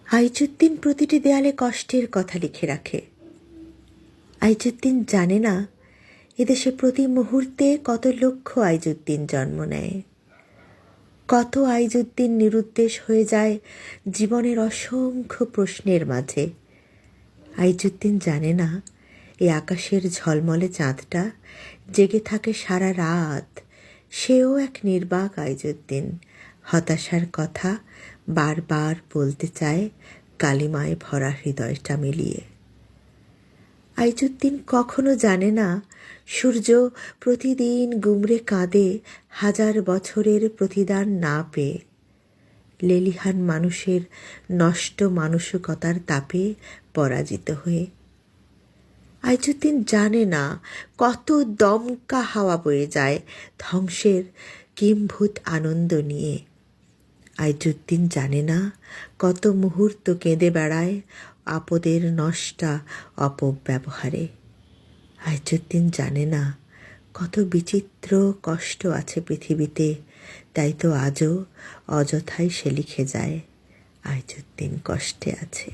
আইজুদ্দিন প্রতিটি দেয়ালে কষ্টের কথা লিখে রাখে। আইজুদ্দিন জানে না এদেশে প্রতি মুহূর্তে কত লক্ষ আইজুদ্দিন জন্ম নেয়, কত আইজুদ্দিন নিরুদ্দেশ হয়ে যায় জীবনের অসংখ্য প্রশ্নের মাঝে। আইজুদ্দিন জানে না এই আকাশের ঝলমলে চাঁদটা জেগে থাকে সারা রাত, সেও এক নির্বাক আইজুদ্দিন, হতাশার কথা বারবার বলতে চায় কালিমায় ভরা হৃদয়টা মিলিয়ে। আইজুদ্দিন কখনো জানে না সূর্য প্রতিদিন গুমরে কাঁদে হাজার বছরের প্রতিদান না পেয়ে, লেলিহান মানুষের নষ্ট মানসিকতার তাপে পরাজিত হয়ে। আইজুদ্দিন জানে না কত দমকা হাওয়া বয়ে যায় ধ্বংসের কিম্ভূত আনন্দ নিয়ে। আইজুদ্দিন জানে না কত মুহূর্ত কেঁদে বেড়ায় আপদের নষ্টা অপব্যবহারে। আইজুদ্দিন জানে না কত বিচিত্র কষ্ট আছে পৃথিবীতে, তাই তো আজও অযথাই সে লিখে যায় আইজুদ্দিন কষ্টে আছে।